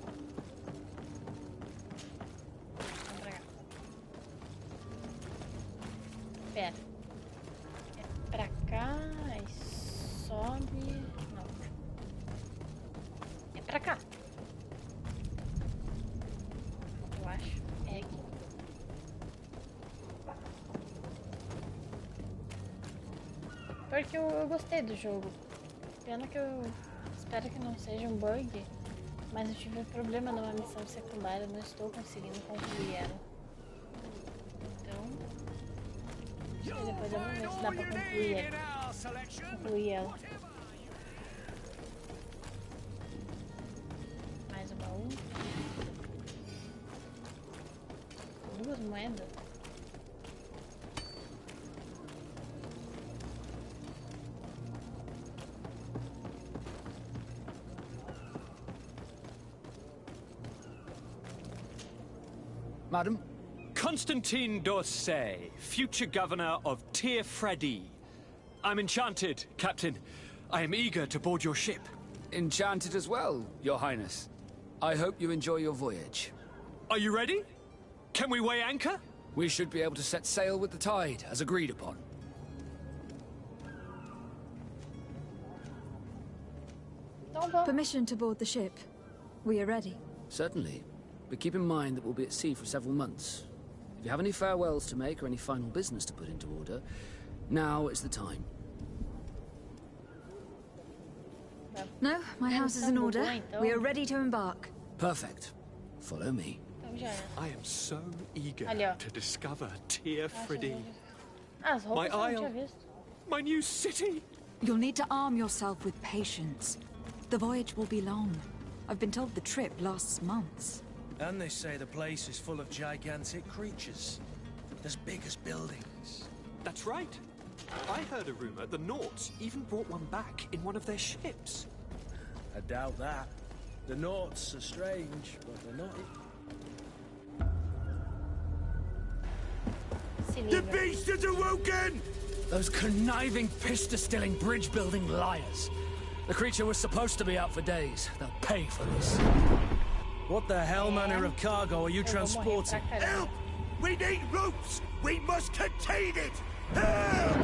Pera. É pra cá, aí sobe. Não. É pra cá. Eu acho. É aqui. Porque eu gostei do jogo. Pena que eu espero que não seja um bug. Mas eu tive um problema numa missão secundária. Não estou conseguindo concluir ela. E depois eu vou ver se dá pra concluir ela. Mais um baú. 2 moedas. Madam? Constantine d'Orsay, future governor of Fridiez. I'm enchanted, Captain. I am eager to board your ship. Enchanted as well, Your Highness. I hope you enjoy your voyage. Are you ready? Can we weigh anchor? We should be able to set sail with the tide, as agreed upon. Permission to board the ship. We are ready. Certainly. But keep in mind that we'll be at sea for several months. If you have any farewells to make or any final business to put into order, now is the time. No, my house is in order. We are ready to embark. Perfect. Follow me. I am so eager to discover Fridiez. My isle, my new city. You'll need to arm yourself with patience. The voyage will be long. I've been told the trip lasts months. And they say the place is full of gigantic creatures. As big as buildings. That's right. I heard a rumor the Nauts even brought one back in one of their ships. I doubt that. The Nauts are strange, but they're not. The beast has awoken! Those conniving, pista-stilling, bridge-building liars. The creature was supposed to be out for days. They'll pay for this. What the hell manner of cargo are you transporting? Help! We need ropes! We must contain it! Help!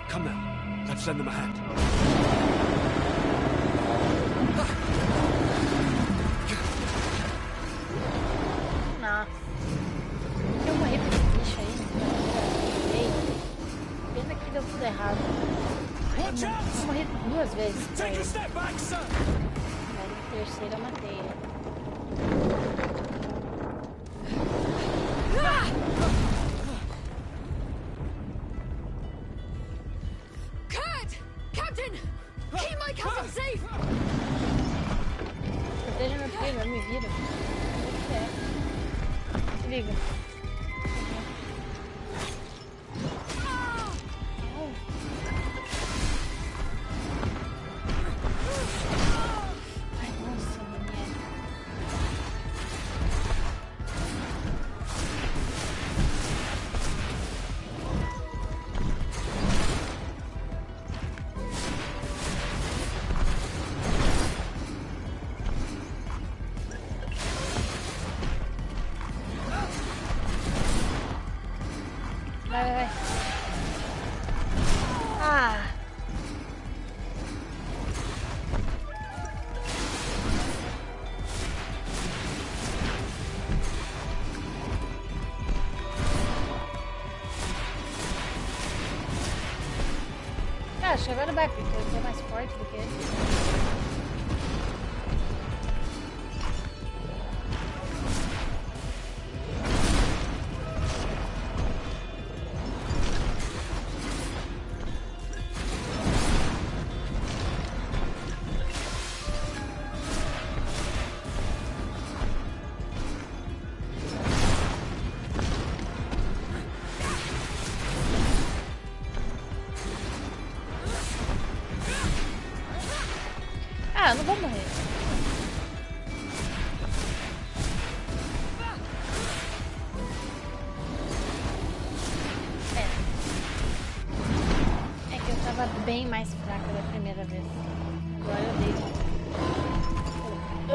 Come now, let's lend them a hand. errado. Eu morri 2 vezes. Take a step back, sir. Na terceira eu matei ele. Kurt! Captain! Keep my cousin safe! Proteja meu filho, eu me viro. O que é? Se liga. Ai, nossa, mulher. Vai. Ah! Acho que agora vai, porque eu sou mais forte do que ele. Ah, eu não vou morrer. É que eu tava bem mais fraca da primeira vez. Agora eu dei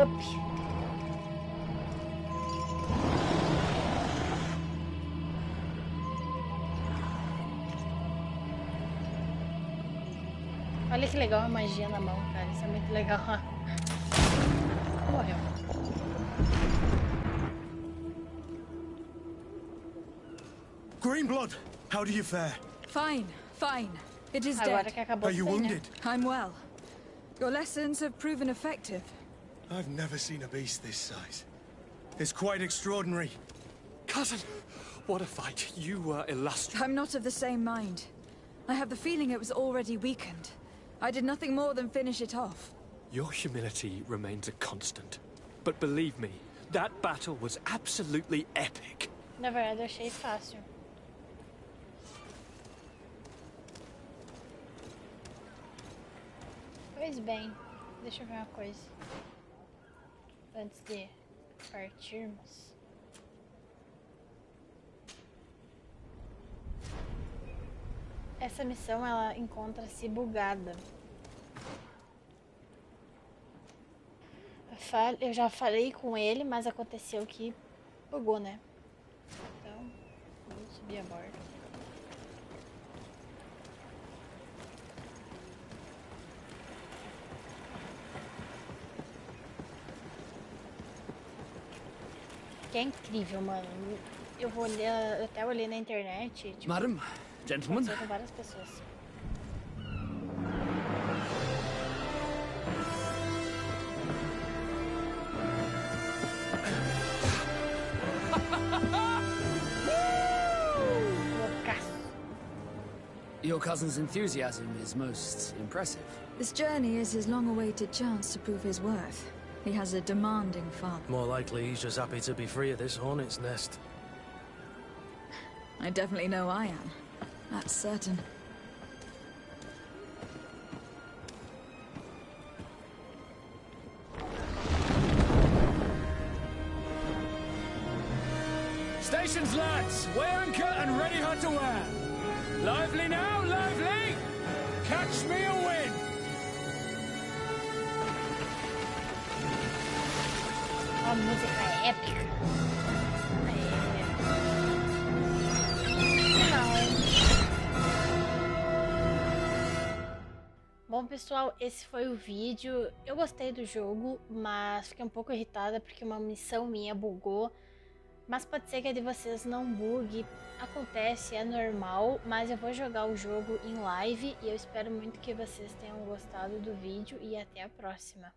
up. Olha que legal a magia na mão, cara. Isso é muito legal. Morreu. Greenblood, how do you fare? Fine. It is Agora dead. que acabou Are you de sair, né? wounded? I'm well. Your lessons have proven effective. I've never seen a beast this size. It's quite extraordinary. Cousin, what a fight. You were illustrious. I'm not of the same mind. I have the feeling it was already weakened. I did nothing more than finish it off. Your humility remains a constant. But believe me, that battle was absolutely epic. Na verdade, eu achei fácil. Pois bem, deixa eu ver uma coisa. Antes de partirmos. Essa missão, ela encontra-se bugada. Eu já falei com ele, mas aconteceu que bugou, né? Então, vamos subir a bordo. Que é incrível, mano. Eu vou ler, eu até olhei na internet. Tipo, Madam, gentlemen. aconteceu com várias pessoas. Your cousin's enthusiasm is most impressive. This journey is his long-awaited chance to prove his worth. He has a demanding father. More likely he's just happy to be free of this hornet's nest. I definitely know I am. That's certain. Stations, lads! Weigh anchor and ready her to wear. Lively now, lively! Catch me a win! A música é épica. Bom, pessoal, esse foi o vídeo. Eu gostei do jogo, mas fiquei um pouco irritada porque uma missão minha bugou. Mas pode ser que a de vocês não bugue, acontece, é normal, mas eu vou jogar o jogo em live e eu espero muito que vocês tenham gostado do vídeo e até a próxima.